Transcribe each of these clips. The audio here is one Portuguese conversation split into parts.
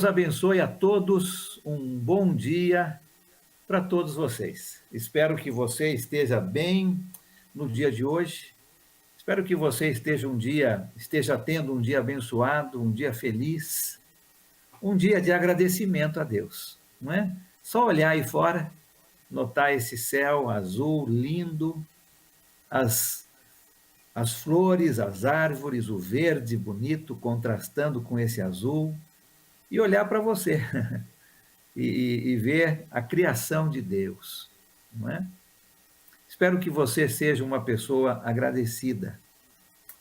Deus abençoe a todos, um bom dia para todos vocês. Espero que você esteja bem no dia de hoje. Espero que você esteja tendo um dia abençoado, um dia feliz, um dia de agradecimento a Deus, não é? Só olhar aí fora, notar esse céu azul lindo, as, as flores, as árvores, o verde bonito contrastando com esse azul, e olhar para você e ver a criação de Deus, não é? Espero que você seja uma pessoa agradecida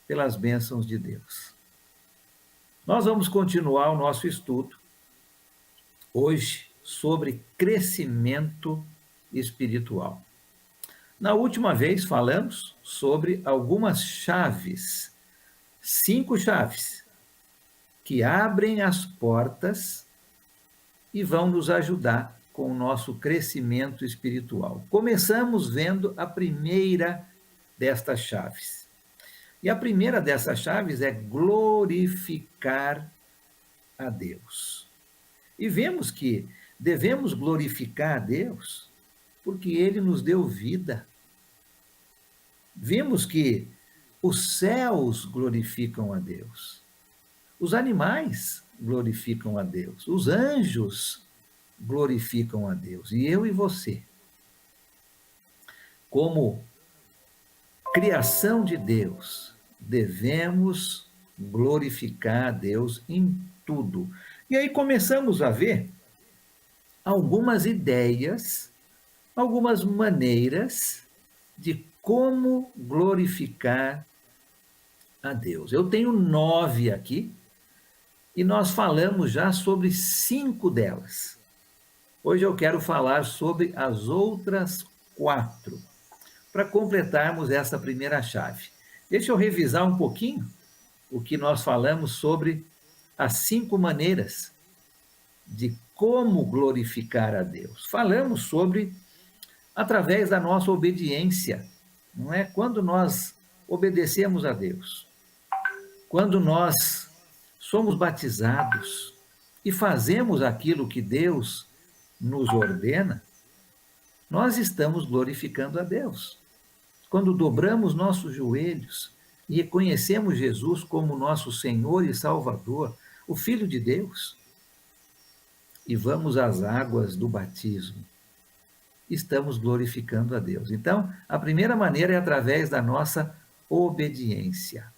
pelas bênçãos de Deus. Nós vamos continuar o nosso estudo hoje sobre crescimento espiritual. Na última vez falamos sobre algumas chaves, 5 chaves, que abrem as portas e vão nos ajudar com o nosso crescimento espiritual. Começamos vendo a primeira destas chaves. E a primeira dessas chaves é glorificar a Deus. E vemos que devemos glorificar a Deus porque Ele nos deu vida. Vimos que os céus glorificam a Deus, os animais glorificam a Deus, os anjos glorificam a Deus. E eu e você, como criação de Deus, devemos glorificar a Deus em tudo. E aí começamos a ver algumas ideias, algumas maneiras de como glorificar a Deus. Eu tenho 9 aqui e nós falamos já sobre 5 delas. Hoje eu quero falar sobre as outras 4, para completarmos essa primeira chave. Deixa eu revisar um pouquinho o que nós falamos sobre as 5 maneiras de como glorificar a Deus. Falamos sobre através da nossa obediência, não é? Quando nós obedecemos a Deus, quando nós somos batizados e fazemos aquilo que Deus nos ordena, nós estamos glorificando a Deus. Quando dobramos nossos joelhos e reconhecemos Jesus como nosso Senhor e Salvador, o Filho de Deus, e vamos às águas do batismo, estamos glorificando a Deus. Então, a primeira maneira é através da nossa obediência.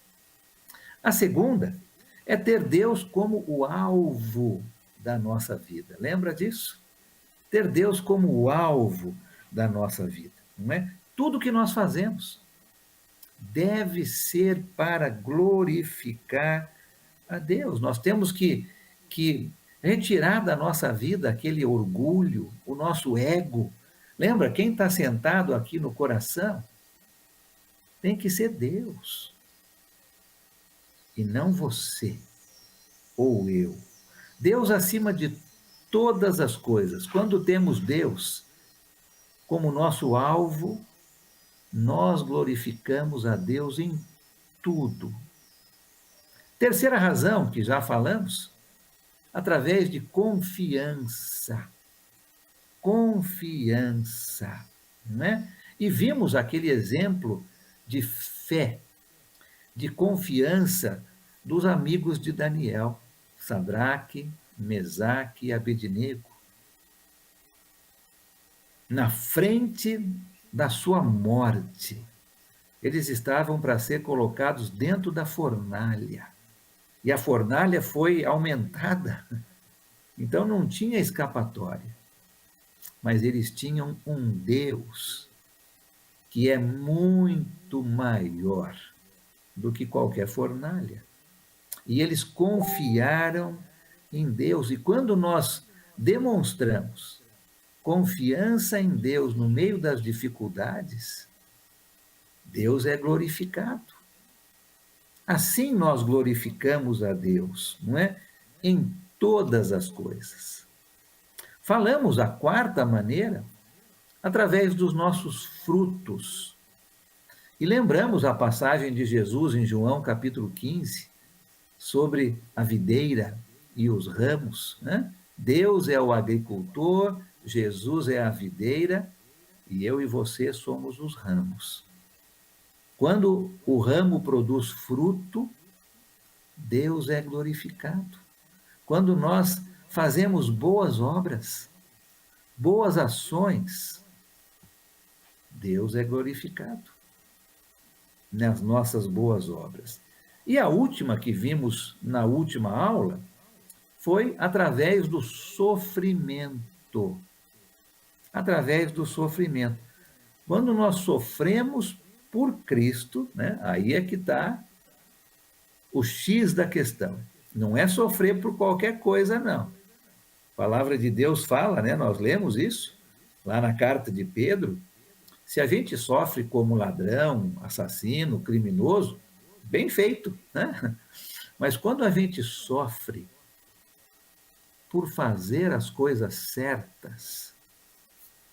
A segunda é ter Deus como o alvo da nossa vida. Lembra disso? Ter Deus como o alvo da nossa vida, não é? Tudo que nós fazemos deve ser para glorificar a Deus. Nós temos que retirar da nossa vida aquele orgulho, o nosso ego. Lembra, quem está sentado aqui no coração tem que ser Deus, e não você ou eu. Deus acima de todas as coisas. Quando temos Deus como nosso alvo, nós glorificamos a Deus em tudo. Terceira razão, que já falamos, através de confiança. Confiança, não é? E vimos aquele exemplo de fé, de confiança dos amigos de Daniel, Sadraque, Mesaque e Abednego. Na frente da sua morte, eles estavam para ser colocados dentro da fornalha. E a fornalha foi aumentada, então não tinha escapatória. Mas eles tinham um Deus que é muito maior do que qualquer fornalha. E eles confiaram em Deus. E quando nós demonstramos confiança em Deus no meio das dificuldades, Deus é glorificado. Assim nós glorificamos a Deus, não é? Em todas as coisas. Falamos a quarta maneira através dos nossos frutos. E lembramos a passagem de Jesus em João capítulo 15, sobre a videira e os ramos, né? Deus é o agricultor, Jesus é a videira e eu e você somos os ramos. Quando o ramo produz fruto, Deus é glorificado. Quando nós fazemos boas obras, boas ações, Deus é glorificado nas nossas boas obras. E a última que vimos na última aula foi através do sofrimento. Através do sofrimento. Quando nós sofremos por Cristo, né, aí é que está o X da questão. Não é sofrer por qualquer coisa, não. A palavra de Deus fala, né, nós lemos isso lá na carta de Pedro. Se a gente sofre como ladrão, assassino, criminoso, bem feito, né? Mas quando a gente sofre por fazer as coisas certas,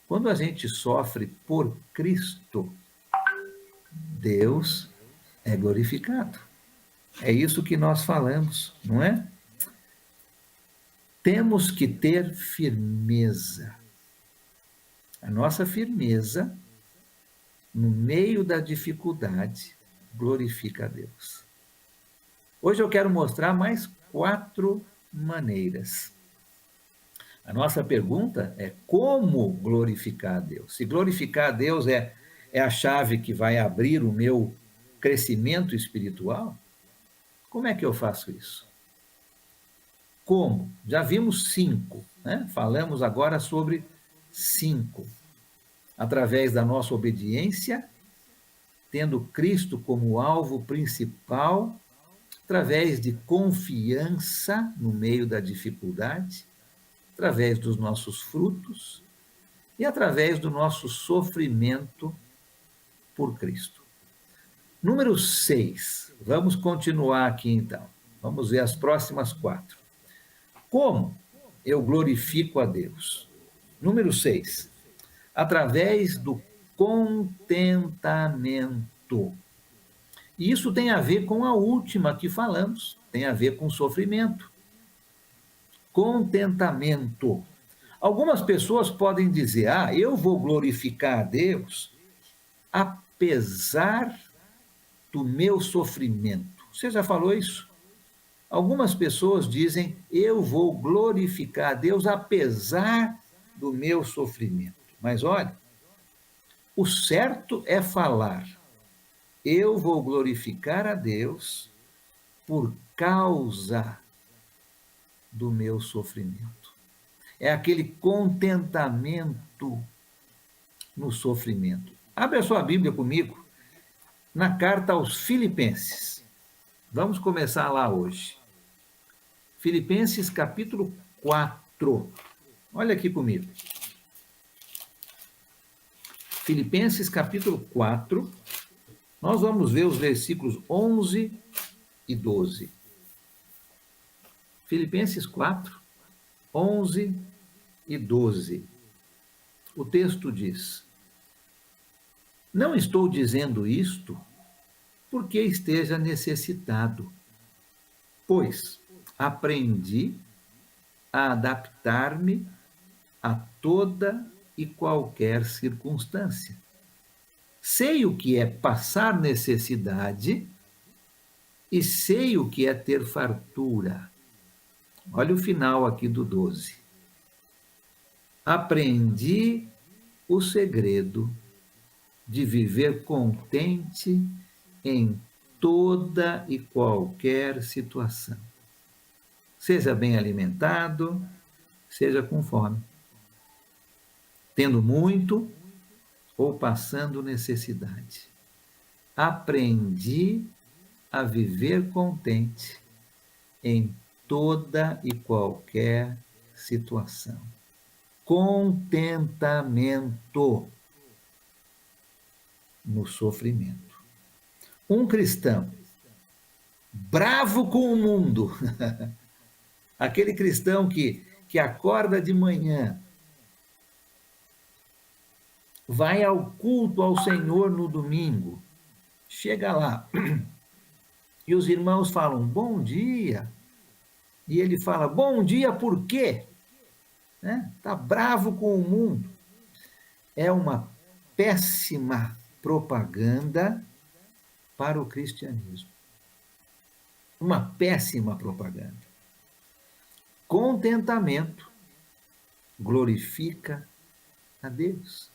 quando a gente sofre por Cristo, Deus é glorificado. É isso que nós falamos, não é? Temos que ter firmeza. A nossa firmeza, no meio da dificuldade, glorifica a Deus. Hoje eu quero mostrar mais 4 maneiras. A nossa pergunta é como glorificar a Deus? Se glorificar a Deus é a chave que vai abrir o meu crescimento espiritual, como é que eu faço isso? Como? Já vimos 5, né? Falamos agora sobre 5. Através da nossa obediência, tendo Cristo como alvo principal, através de confiança no meio da dificuldade, através dos nossos frutos e através do nosso sofrimento por Cristo. Número 6. Vamos continuar aqui então. Vamos ver as próximas 4. Como eu glorifico a Deus? Número 6. Através do contentamento. E isso tem a ver com a última que falamos, tem a ver com sofrimento. Contentamento. Algumas pessoas podem dizer: eu vou glorificar a Deus apesar do meu sofrimento. Você já falou isso? Algumas pessoas dizem: eu vou glorificar a Deus apesar do meu sofrimento. Mas olha, o certo é falar: eu vou glorificar a Deus por causa do meu sofrimento. É aquele contentamento no sofrimento. Abre a sua Bíblia comigo na carta aos Filipenses. Vamos começar lá hoje. Filipenses capítulo 4. Olha aqui comigo. Filipenses capítulo 4. Nós vamos ver os versículos 11 e 12. Filipenses 4, 11 e 12. O texto diz: não estou dizendo isto porque esteja necessitado, pois aprendi a adaptar-me a toda e qualquer circunstância. Sei o que é passar necessidade e sei o que é ter fartura. Olha o final aqui do 12. Aprendi o segredo de viver contente em toda e qualquer situação. Seja bem alimentado, seja com fome, tendo muito ou passando necessidade. Aprendi a viver contente em toda e qualquer situação. Contentamento no sofrimento. Um cristão bravo com o mundo, aquele cristão que acorda de manhã, vai ao culto ao Senhor no domingo, chega lá e os irmãos falam bom dia, e ele fala: bom dia, por quê? Né? Tá bravo com o mundo. É uma péssima propaganda para o cristianismo. Uma péssima propaganda. Contentamento glorifica a Deus.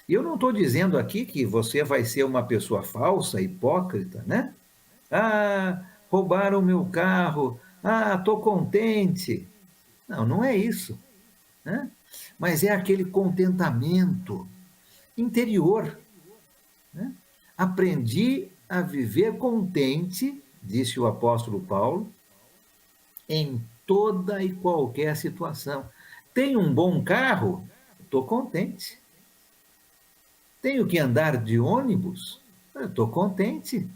E eu não estou dizendo aqui que você vai ser uma pessoa falsa, hipócrita, né? Ah, roubaram o meu carro. Ah, estou contente. Não, não é isso, né? Mas é aquele contentamento interior, né? Aprendi a viver contente, disse o apóstolo Paulo, em toda e qualquer situação. Tenho um bom carro? Estou contente. Tenho que andar de ônibus? Estou contente.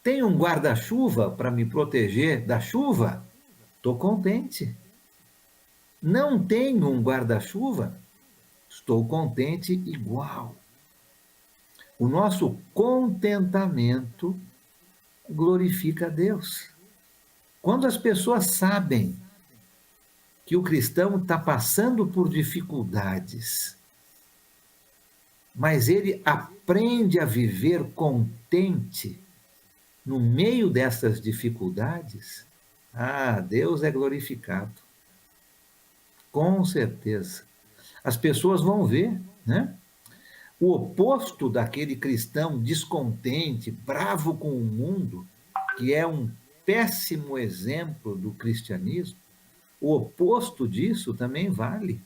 Tenho um guarda-chuva para me proteger da chuva? Estou contente. Não tenho um guarda-chuva? Estou contente igual. O nosso contentamento glorifica a Deus. Quando as pessoas sabem que o cristão está passando por dificuldades, mas ele aprende a viver contente no meio dessas dificuldades, Deus é glorificado. Com certeza. As pessoas vão ver, né? O oposto daquele cristão descontente, bravo com o mundo, que é um péssimo exemplo do cristianismo, o oposto disso também vale.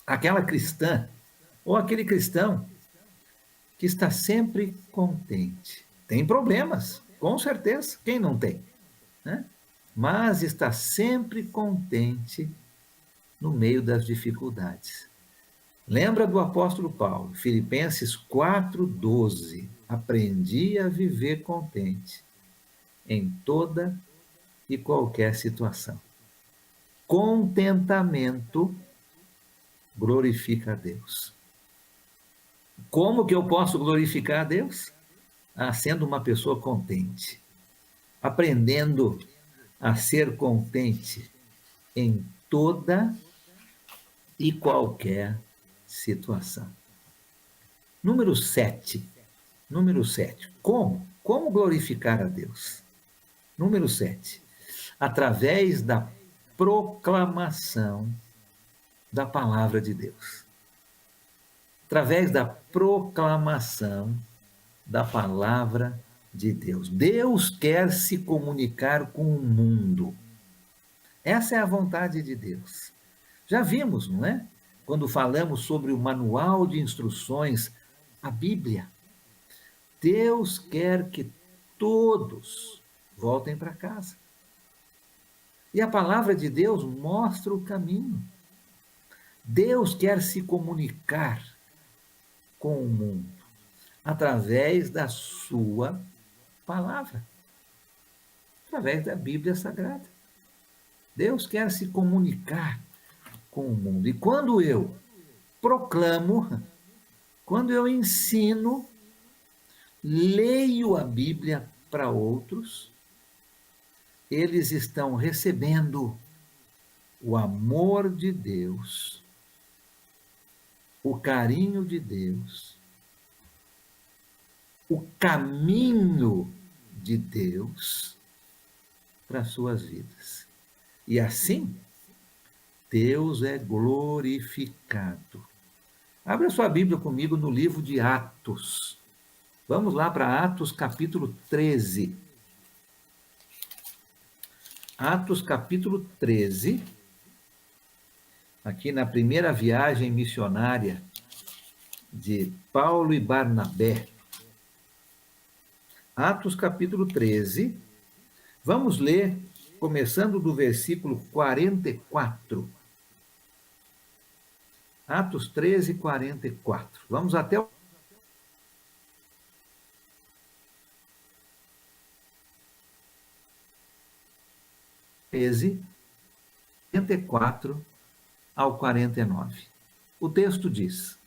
Aquela cristã, ou aquele cristão, que está sempre contente. Tem problemas, com certeza, quem não tem? Né? Mas está sempre contente no meio das dificuldades. Lembra do apóstolo Paulo, Filipenses 4:12. Aprendi a viver contente em toda e qualquer situação. Contentamento glorifica a Deus. Como que eu posso glorificar a Deus? Sendo uma pessoa contente, aprendendo a ser contente em toda e qualquer situação. Número 7. Número 7. Como? Como glorificar a Deus? Número 7. Através da proclamação da palavra de Deus. Através da proclamação da palavra de Deus. Deus quer se comunicar com o mundo. Essa é a vontade de Deus. Já vimos, não é? Quando falamos sobre o manual de instruções, a Bíblia. Deus quer que todos voltem para casa. E a palavra de Deus mostra o caminho. Deus quer se comunicar com o mundo através da sua palavra, através da Bíblia Sagrada. Deus quer se comunicar com o mundo. E quando eu proclamo, quando eu ensino, leio a Bíblia para outros, eles estão recebendo o amor de Deus, o carinho de Deus, o caminho de Deus para as suas vidas. E assim, Deus é glorificado. Abra sua Bíblia comigo no livro de Atos. Vamos lá para Atos capítulo 13. Atos capítulo 13. Aqui na primeira viagem missionária de Paulo e Barnabé. Atos capítulo 13. Vamos ler, começando do versículo 44. Atos 13, 44. Vamos até o 13, 44 ao 49. O texto diz: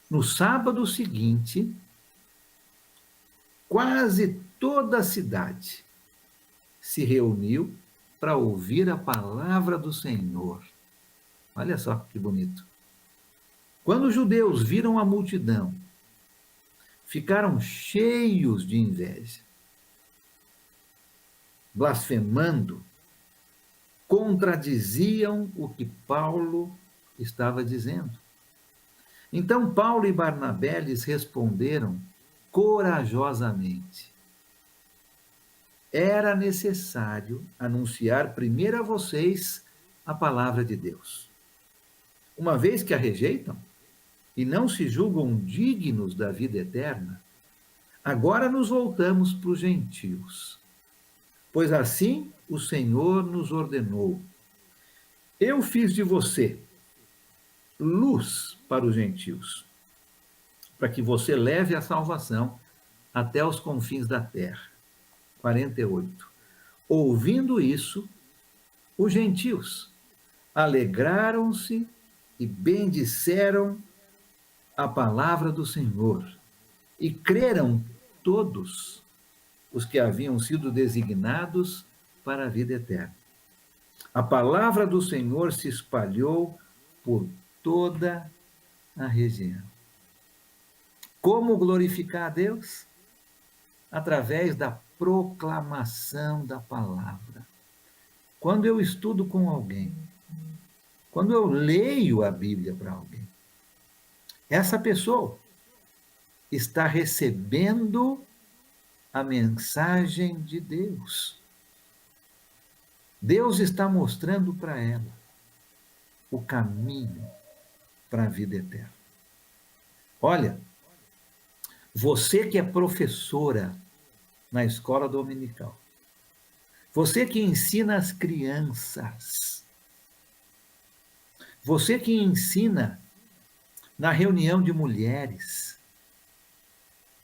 no sábado seguinte, quase toda a cidade se reuniu para ouvir a palavra do Senhor. Olha só que bonito. Quando os judeus viram a multidão, ficaram cheios de inveja, blasfemando, contradiziam o que Paulo estava dizendo. Então Paulo e Barnabé lhes responderam corajosamente: era necessário anunciar primeiro a vocês a palavra de Deus. Uma vez que a rejeitam e não se julgam dignos da vida eterna, agora nos voltamos para os gentios. Pois assim o Senhor nos ordenou: eu fiz de você luz para os gentios, para que você leve a salvação até os confins da terra. 48. Ouvindo isso, os gentios alegraram-se e bendisseram a palavra do Senhor, e creram todos os que haviam sido designados para a vida eterna. A palavra do Senhor se espalhou por toda a região. Como glorificar a Deus? Através da proclamação da palavra. Quando eu estudo com alguém, quando eu leio a Bíblia para alguém, essa pessoa está recebendo a mensagem de Deus. Deus está mostrando para ela o caminho para a vida eterna. Olha, você que é professora na escola dominical, você que ensina as crianças, você que ensina na reunião de mulheres,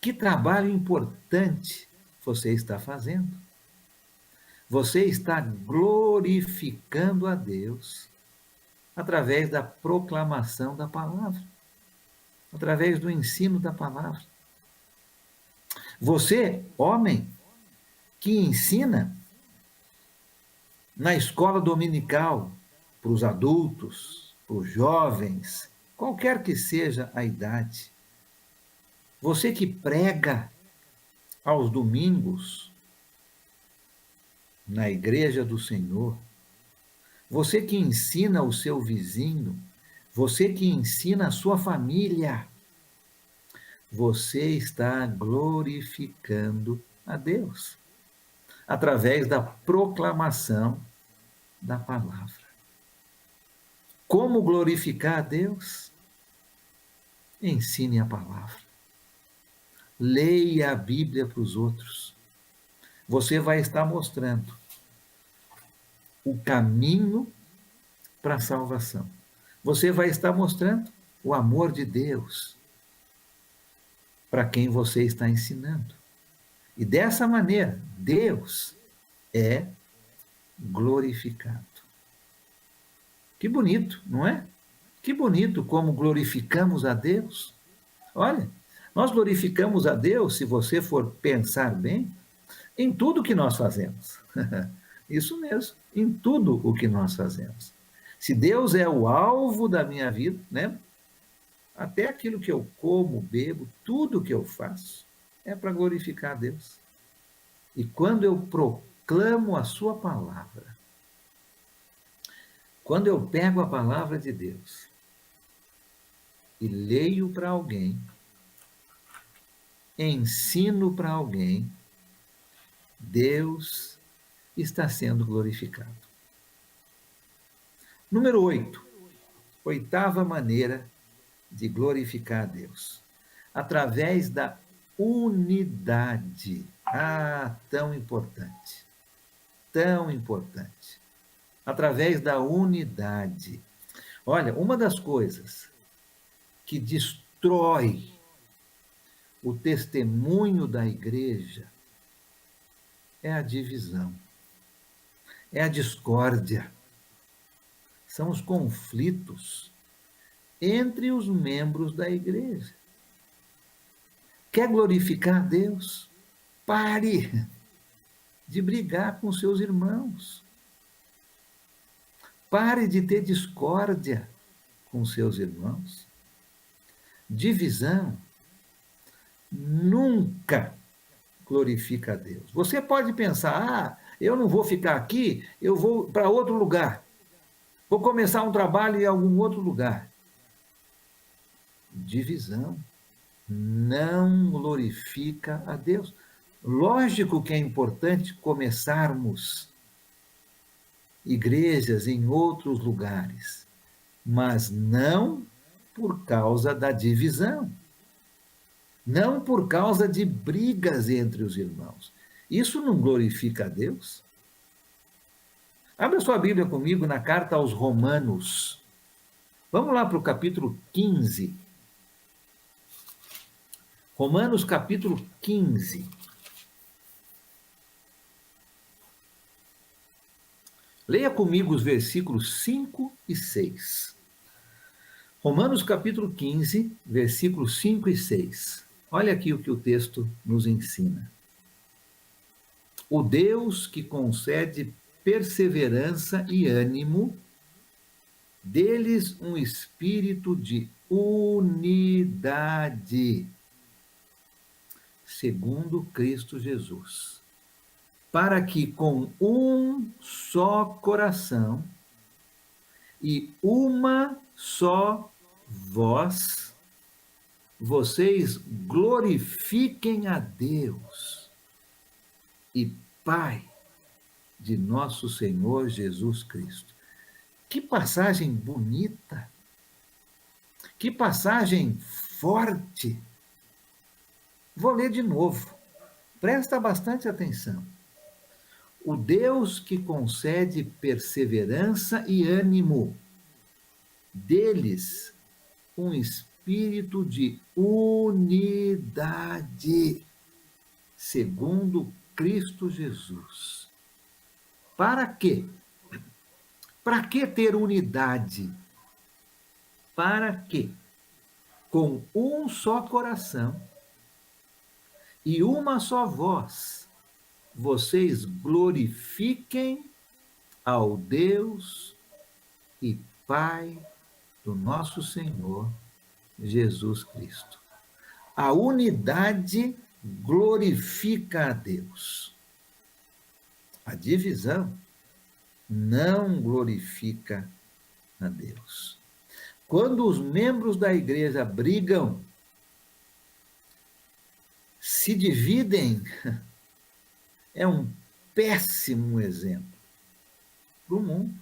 que trabalho importante você está fazendo. Você está glorificando a Deus através da proclamação da palavra, através do ensino da palavra. Você, homem, que ensina na escola dominical para os adultos, para os jovens, qualquer que seja a idade. Você que prega aos domingos na igreja do Senhor, você que ensina o seu vizinho, você que ensina a sua família, você está glorificando a Deus através da proclamação da palavra. Como glorificar a Deus? Ensine a palavra. Leia a Bíblia para os outros. Você vai estar mostrando o caminho para a salvação. Você vai estar mostrando o amor de Deus para quem você está ensinando. E dessa maneira, Deus é glorificado. Que bonito, não é? Que bonito como glorificamos a Deus. Olha, nós glorificamos a Deus, se você for pensar bem, em tudo que nós fazemos. Isso mesmo, em tudo o que nós fazemos. Se Deus é o alvo da minha vida, né? Até aquilo que eu como, bebo, tudo que eu faço, é para glorificar a Deus. E quando eu proclamo a sua palavra, quando eu pego a palavra de Deus e leio para alguém, ensino para alguém, Deus está sendo glorificado. Número 8. Oitava maneira de glorificar a Deus. Através da unidade. Ah, tão importante. Tão importante. Através da unidade. Olha, uma das coisas que destrói o testemunho da igreja é a divisão, é a discórdia, são os conflitos entre os membros da igreja. Quer glorificar a Deus? Pare de brigar com seus irmãos. Pare de ter discórdia com seus irmãos. Divisão nunca glorifica a Deus. Você pode pensar, eu não vou ficar aqui, eu vou para outro lugar. Vou começar um trabalho em algum outro lugar. Divisão não glorifica a Deus. Lógico que é importante começarmos igrejas em outros lugares, mas não por causa da divisão, não por causa de brigas entre os irmãos. Isso não glorifica a Deus? Abra sua Bíblia comigo na carta aos Romanos. Vamos lá para o capítulo 15. Romanos, capítulo 15. Leia comigo os versículos 5 e 6. Romanos, capítulo 15, versículos 5 e 6. Olha aqui o que o texto nos ensina. O Deus que concede perseverança e ânimo, deles um espírito de unidade, segundo Cristo Jesus, para que com um só coração e uma só voz, vocês glorifiquem a Deus e Pai de nosso Senhor Jesus Cristo. Que passagem bonita, que passagem forte. Vou ler de novo, presta bastante atenção. O Deus que concede perseverança e ânimo, deles um espírito de unidade, segundo Cristo Jesus. Para quê? Para que ter unidade? Para que, com um só coração e uma só voz, vocês glorifiquem ao Deus e Pai do nosso Senhor Jesus Cristo. A unidade glorifica a Deus. A divisão não glorifica a Deus. Quando os membros da igreja brigam, se dividem, é um péssimo exemplo para o mundo.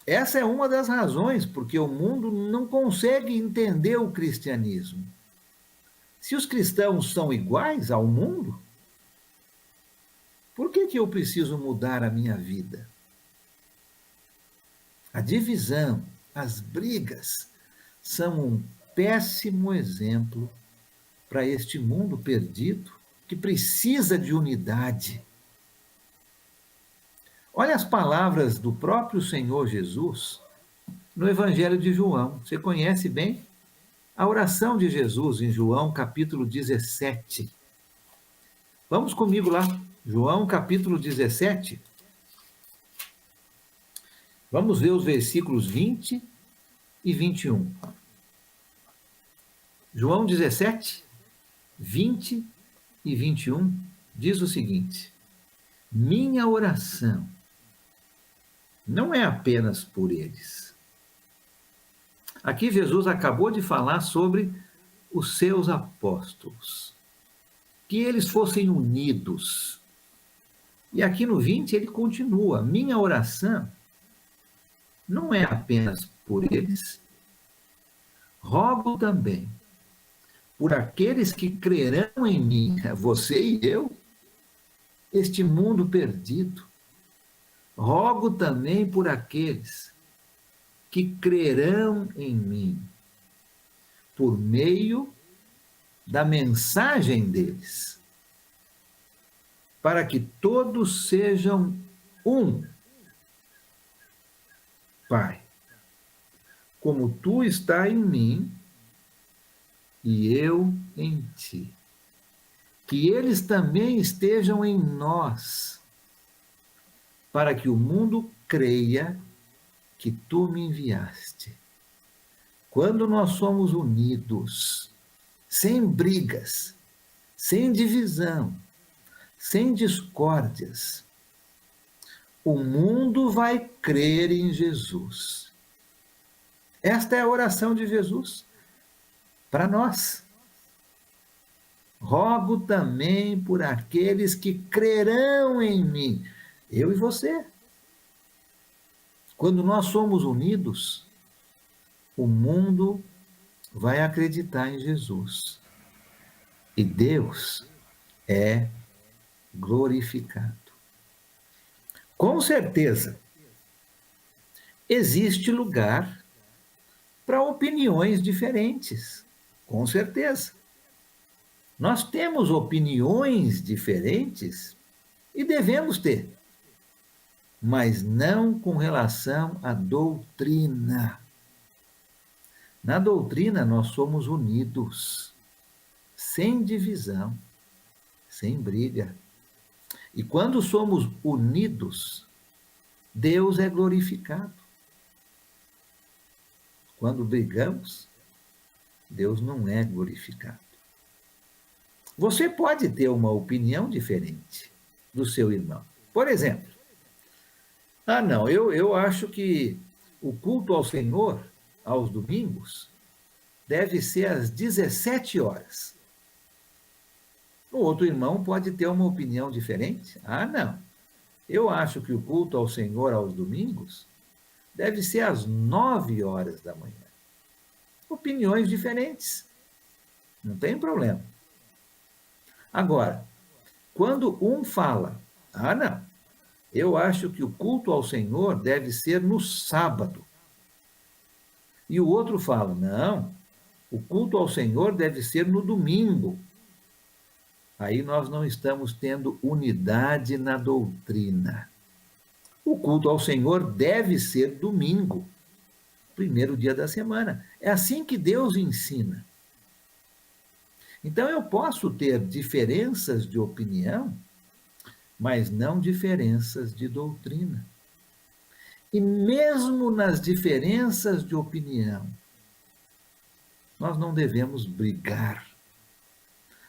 Essa é uma das razões porque o mundo não consegue entender o cristianismo. Se os cristãos são iguais ao mundo, por que eu preciso mudar a minha vida? A divisão, as brigas, são um péssimo exemplo para este mundo perdido que precisa de unidade. Olha as palavras do próprio Senhor Jesus no Evangelho de João. Você conhece bem a oração de Jesus em João, capítulo 17. Vamos comigo lá, João, capítulo 17. Vamos ver os versículos 20 e 21. João 17, 20 e 21 diz o seguinte: minha oração não é apenas por eles. Aqui Jesus acabou de falar sobre os seus apóstolos, que eles fossem unidos. E aqui no 20 ele continua: minha oração não é apenas por eles, rogo também por aqueles que crerão em mim, você e eu, este mundo perdido. Rogo também por aqueles que crerão em mim, por meio da mensagem deles, para que todos sejam um. Pai, como tu está em mim e eu em ti, que eles também estejam em nós, para que o mundo creia que tu me enviaste. Quando nós somos unidos, sem brigas, sem divisão, sem discórdias, o mundo vai crer em Jesus. Esta é a oração de Jesus para nós. Rogo também por aqueles que crerão em mim, eu e você. Quando nós somos unidos, o mundo vai acreditar em Jesus. E Deus é glorificado. Com certeza, existe lugar para opiniões diferentes. Com certeza. Nós temos opiniões diferentes e devemos ter, mas não com relação à doutrina. Na doutrina, nós somos unidos, sem divisão, sem briga. E quando somos unidos, Deus é glorificado. Quando brigamos, Deus não é glorificado. Você pode ter uma opinião diferente do seu irmão. Por exemplo, não, eu acho que o culto ao Senhor, aos domingos, deve ser às 17 horas. O outro irmão pode ter uma opinião diferente. Não, eu acho que o culto ao Senhor aos domingos deve ser às 9 horas da manhã. Opiniões diferentes. Não tem problema. Agora, quando um fala, não, eu acho que o culto ao Senhor deve ser no sábado. E o outro fala, não, o culto ao Senhor deve ser no domingo. Aí nós não estamos tendo unidade na doutrina. O culto ao Senhor deve ser domingo, primeiro dia da semana. É assim que Deus ensina. Então eu posso ter diferenças de opinião, mas não diferenças de doutrina. E mesmo nas diferenças de opinião, nós não devemos brigar,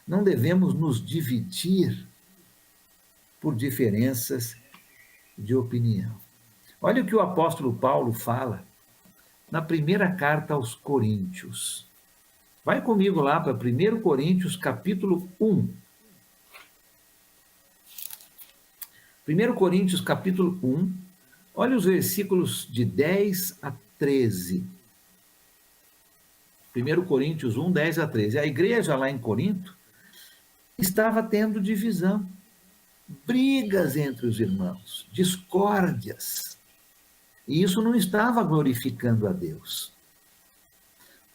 não devemos nos dividir por diferenças de opinião. Olha o que o apóstolo Paulo fala na primeira carta aos Coríntios. Vai comigo lá para 1 Coríntios, capítulo 1. 1 Coríntios, capítulo 1, olha os versículos de 10 a 13. 1 Coríntios 1, 10 a 13. A igreja lá em Corinto estava tendo divisão, brigas entre os irmãos, discórdias. E isso não estava glorificando a Deus.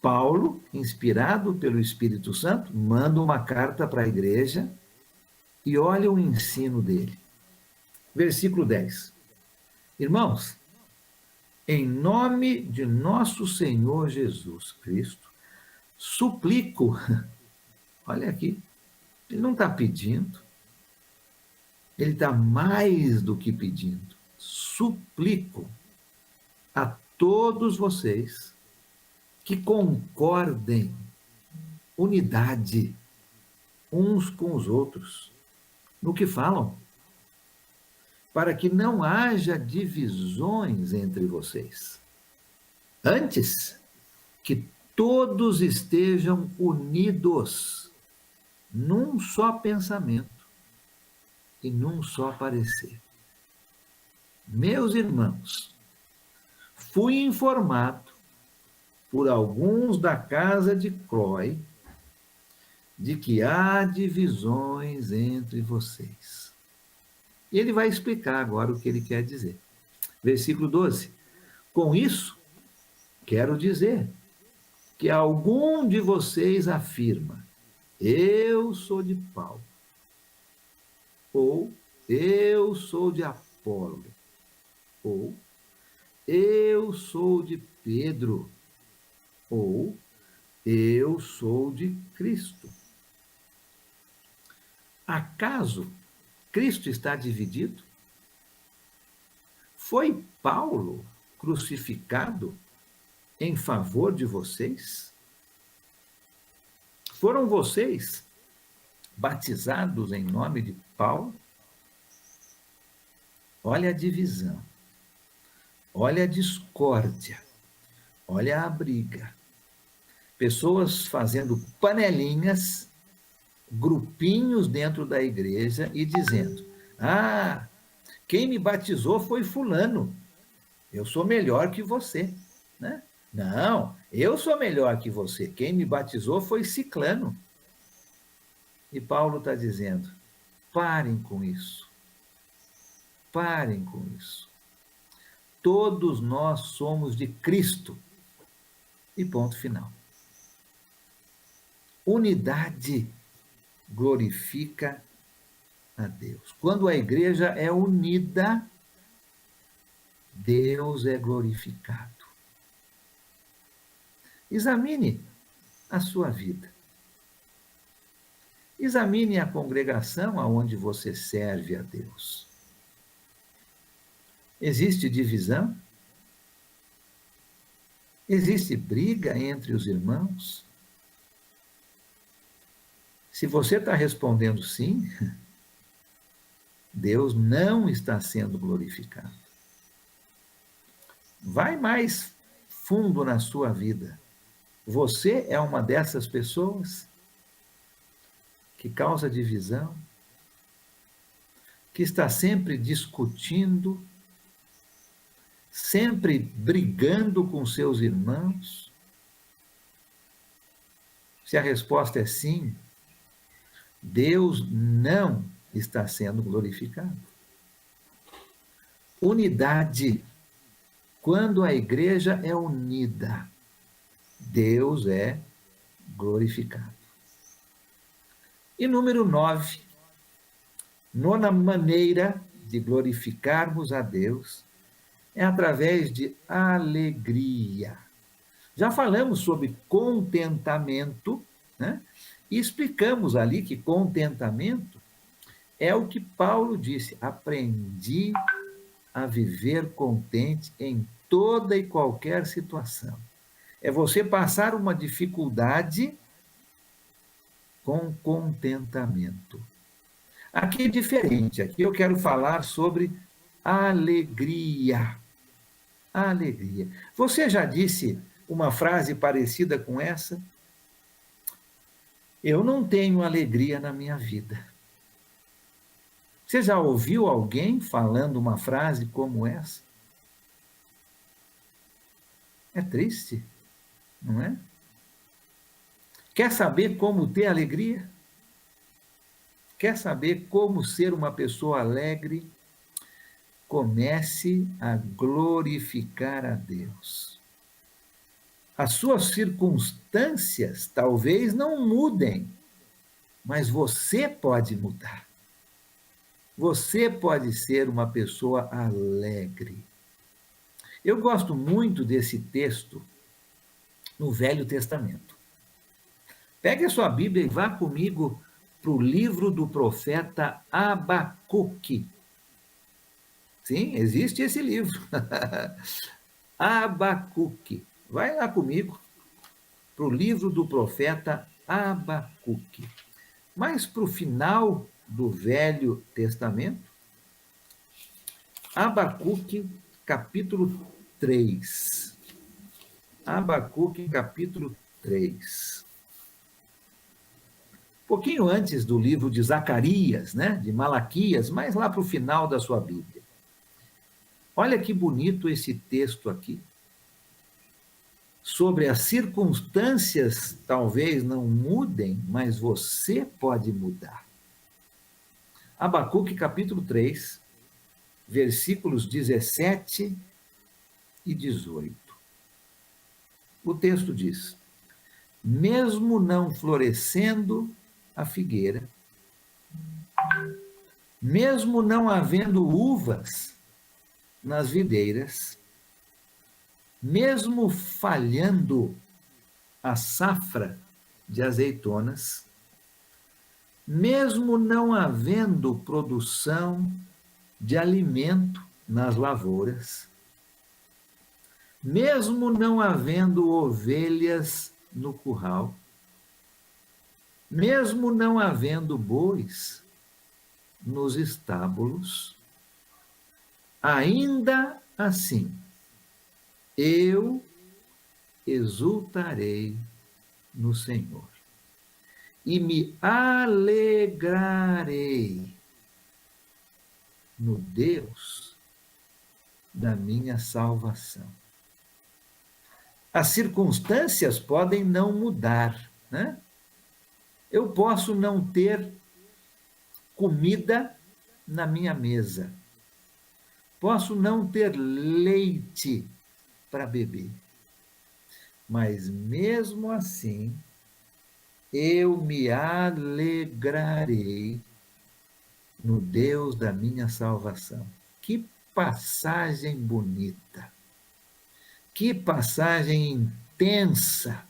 Paulo, inspirado pelo Espírito Santo, manda uma carta para a igreja e olha o ensino dele. Versículo 10. Irmãos, em nome de nosso Senhor Jesus Cristo, suplico, olha aqui, ele não está pedindo, ele está mais do que pedindo, suplico a todos vocês que concordem, unidade, uns com os outros, no que falam, para que não haja divisões entre vocês. Antes, que todos estejam unidos num só pensamento e num só parecer. Meus irmãos, fui informado por alguns da casa de Cloé de que há divisões entre vocês. E ele vai explicar agora o que ele quer dizer. Versículo 12. Com isso, quero dizer que algum de vocês afirma, eu sou de Paulo, ou eu sou de Apolo, ou eu sou de Pedro, ou eu sou de Cristo. Acaso Cristo está dividido? Foi Paulo crucificado em favor de vocês? Foram vocês batizados em nome de Paulo? Olha a divisão, olha a discórdia, olha a briga. Pessoas fazendo panelinhas, grupinhos dentro da igreja e dizendo: ah, quem me batizou foi fulano, eu sou melhor que você, né? Não, eu sou melhor que você, quem me batizou foi ciclano. E Paulo está dizendo: parem com isso, parem com isso. Todos nós somos de Cristo. E ponto final. Unidade glorifica a Deus. Quando a igreja é unida, Deus é glorificado. Examine a sua vida. Examine a congregação aonde você serve a Deus. Existe divisão? Existe briga entre os irmãos? Se você está respondendo sim, Deus não está sendo glorificado. Vai mais fundo na sua vida. Você é uma dessas pessoas que causa divisão, que está sempre discutindo, sempre brigando com seus irmãos? Se a resposta é sim, Deus não está sendo glorificado. Unidade. Quando a igreja é unida, Deus é glorificado. E número 9, nona maneira de glorificarmos a Deus é através de alegria. Já falamos sobre contentamento, né? E explicamos ali que contentamento é o que Paulo disse: aprendi a viver contente em toda e qualquer situação. É você passar uma dificuldade com contentamento. Aqui é diferente, aqui eu quero falar sobre alegria. Alegria. Você já disse uma frase parecida com essa? Eu não tenho alegria na minha vida. Você já ouviu alguém falando uma frase como essa? É triste, não é? Quer saber como ter alegria? Quer saber como ser uma pessoa alegre? Comece a glorificar a Deus. As suas circunstâncias talvez não mudem, mas você pode mudar. Você pode ser uma pessoa alegre. Eu gosto muito desse texto no Velho Testamento. Pegue a sua Bíblia e vá comigo para o livro do profeta Abacuque. Sim, existe esse livro. Abacuque. Vai lá comigo para o livro do profeta Abacuque. Mas para o final do Velho Testamento, Abacuque, capítulo 3. Abacuque, capítulo 3. Pouquinho antes do livro de Zacarias, né, de Malaquias, mas lá para o final da sua Bíblia. Olha que bonito esse texto aqui. Sobre as circunstâncias talvez não mudem, mas você pode mudar. Abacuque, capítulo 3, versículos 17 e 18. O texto diz: mesmo não florescendo a figueira, mesmo não havendo uvas nas videiras, mesmo falhando a safra de azeitonas, mesmo não havendo produção de alimento nas lavouras, mesmo não havendo ovelhas no curral, mesmo não havendo bois nos estábulos, ainda assim eu exultarei no Senhor e me alegrarei no Deus da minha salvação. As circunstâncias podem não mudar, né? Eu posso não ter comida na minha mesa, posso não ter leite para beber, mas mesmo assim eu me alegrarei no Deus da minha salvação. Que passagem bonita, que passagem intensa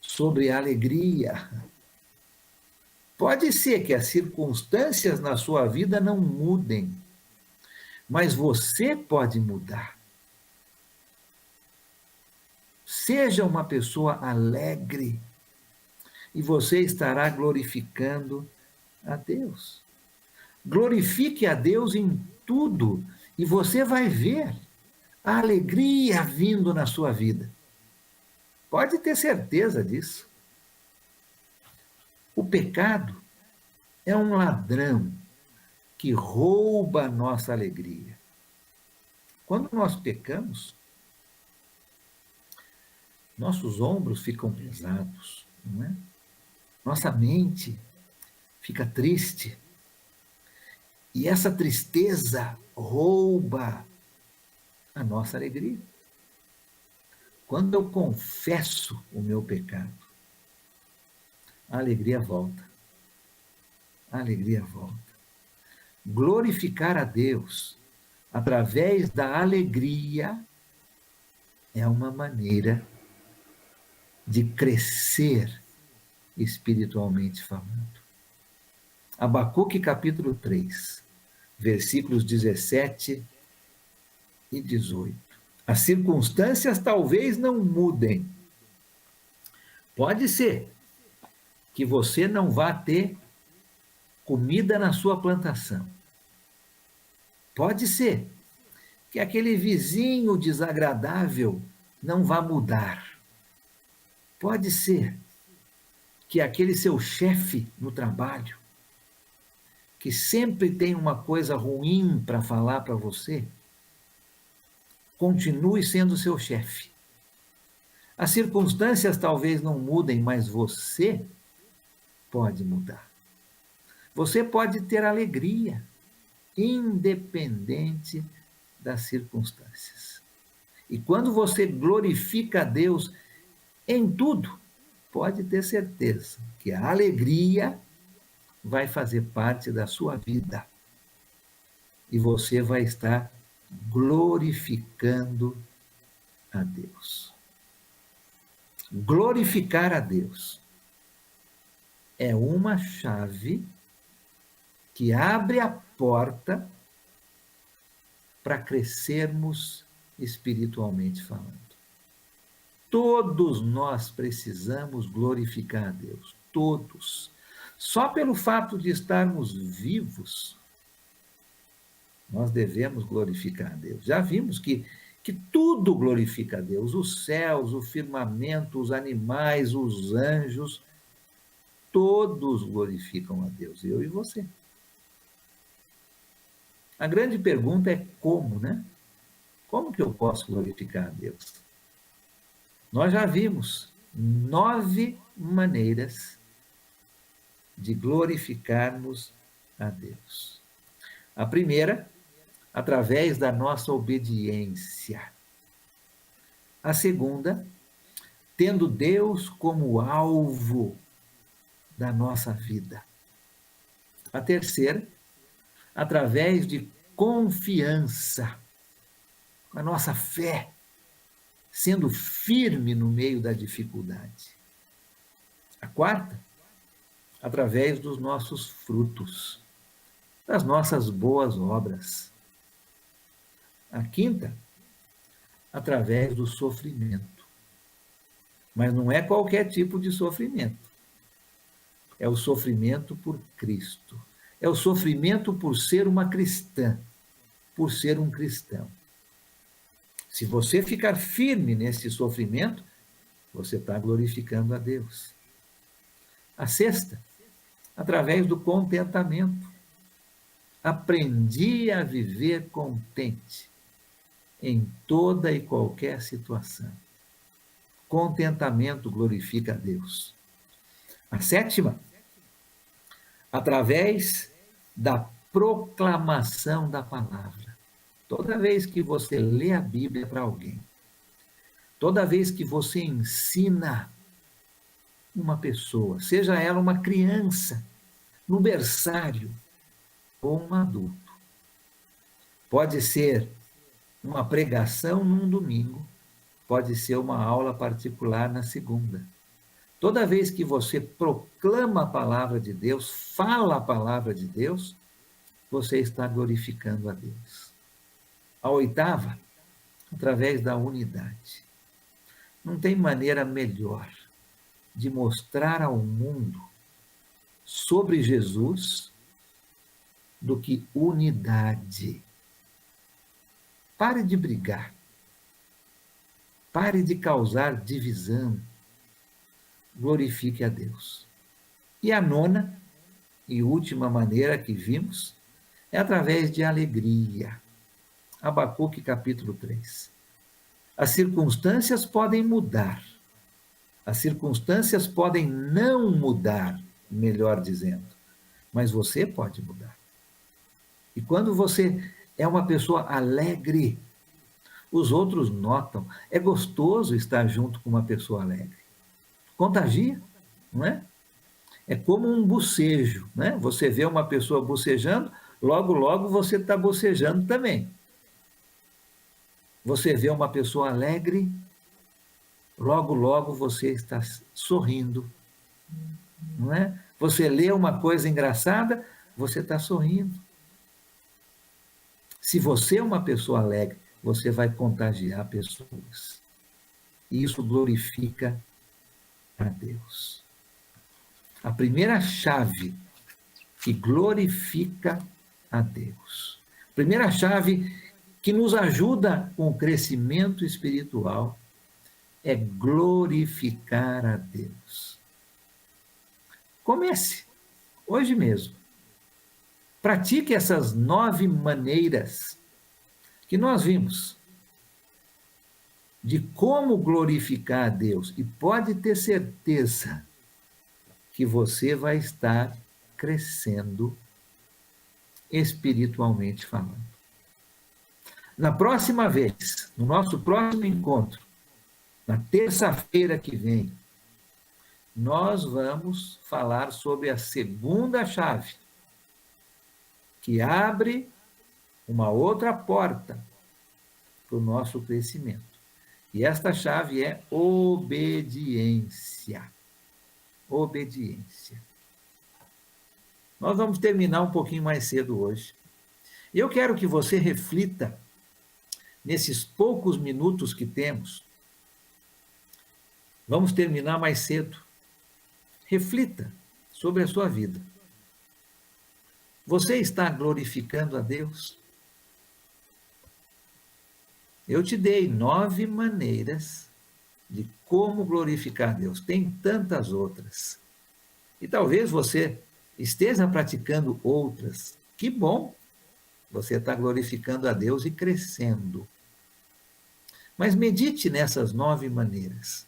sobre a alegria. Pode ser que as circunstâncias na sua vida não mudem, mas você pode mudar. Seja uma pessoa alegre e você estará glorificando a Deus. Glorifique a Deus em tudo e você vai ver a alegria vindo na sua vida. Pode ter certeza disso. O pecado é um ladrão que rouba a nossa alegria. Quando nós pecamos, nossos ombros ficam pesados, não é? Nossa mente fica triste. E essa tristeza rouba a nossa alegria. Quando eu confesso o meu pecado, a alegria volta. A alegria volta. Glorificar a Deus através da alegria é uma maneira de crescer espiritualmente falando. Abacuque capítulo 3, versículos 17 e 18. As circunstâncias talvez não mudem. Pode ser que você não vá ter comida na sua plantação. Pode ser que aquele vizinho desagradável não vá mudar. Pode ser que aquele seu chefe no trabalho, que sempre tem uma coisa ruim para falar para você, continue sendo seu chefe. As circunstâncias talvez não mudem, mas você pode mudar. Você pode ter alegria, independente das circunstâncias. E quando você glorifica a Deus em tudo, pode ter certeza que a alegria vai fazer parte da sua vida. E você vai estar glorificando a Deus. Glorificar a Deus é uma chave que abre a porta para crescermos espiritualmente falando. Todos nós precisamos glorificar a Deus, todos. Só pelo fato de estarmos vivos, nós devemos glorificar a Deus. Já vimos que tudo glorifica a Deus, os céus, o firmamento, os animais, os anjos, todos glorificam a Deus, eu e você. A grande pergunta é como, né? Como que eu posso glorificar a Deus? Nós já vimos 9 maneiras de glorificarmos a Deus. A primeira, através da nossa obediência. A segunda, tendo Deus como alvo da nossa vida. A terceira, através de confiança, a nossa fé, sendo firme no meio da dificuldade. A quarta, através dos nossos frutos, das nossas boas obras. A quinta, através do sofrimento. Mas não é qualquer tipo de sofrimento. É o sofrimento por Cristo. É o sofrimento por ser uma cristã, por ser um cristão. Se você ficar firme nesse sofrimento, você está glorificando a Deus. A sexta, através do contentamento. Aprendi a viver contente em toda e qualquer situação. Contentamento glorifica a Deus. A sétima, através da proclamação da palavra. Toda vez que você lê a Bíblia para alguém, toda vez que você ensina uma pessoa, seja ela uma criança, no berçário, ou um adulto, pode ser uma pregação num domingo, pode ser uma aula particular na segunda. Toda vez que você proclama a palavra de Deus, fala a palavra de Deus, você está glorificando a Deus. A oitava, através da unidade. Não tem maneira melhor de mostrar ao mundo sobre Jesus do que unidade. Pare de brigar. Pare de causar divisão. Glorifique a Deus. E a nona e última maneira que vimos é através de alegria. Abacuque capítulo 3. As circunstâncias podem mudar. As circunstâncias podem não mudar, melhor dizendo, mas você pode mudar. E quando você é uma pessoa alegre, os outros notam. É gostoso estar junto com uma pessoa alegre. Contagia, não é? É como um bocejo, né? Você vê uma pessoa bocejando, logo, logo você está bocejando também. Você vê uma pessoa alegre, logo, logo você está sorrindo, não é? Você lê uma coisa engraçada, você está sorrindo. Se você é uma pessoa alegre, você vai contagiar pessoas. E isso glorifica a Deus. A primeira chave que glorifica a Deus. A primeira chave que nos ajuda com o crescimento espiritual é glorificar a Deus. Comece, hoje mesmo. Pratique essas 9 maneiras que nós vimos de como glorificar a Deus. E pode ter certeza que você vai estar crescendo espiritualmente falando. Na próxima vez, no nosso próximo encontro, na terça-feira que vem, nós vamos falar sobre a segunda chave, que abre uma outra porta para o nosso crescimento. E esta chave é obediência. Obediência. Nós vamos terminar um pouquinho mais cedo hoje. Eu quero que você reflita nesses poucos minutos que temos. Vamos terminar mais cedo. Reflita sobre a sua vida. Você está glorificando a Deus? Eu te dei 9 maneiras de como glorificar a Deus. Tem tantas outras. E talvez você esteja praticando outras. Que bom! Você está glorificando a Deus e crescendo. Mas medite nessas 9 maneiras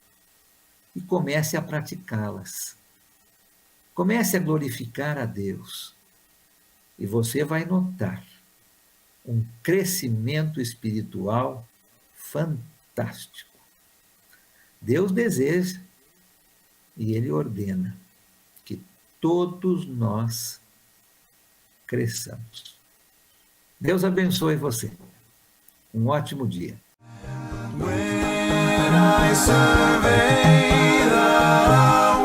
e comece a praticá-las. Comece a glorificar a Deus. E você vai notar um crescimento espiritual fantástico. Deus deseja e Ele ordena que todos nós cresçamos. Deus abençoe você. Um ótimo dia. When I survey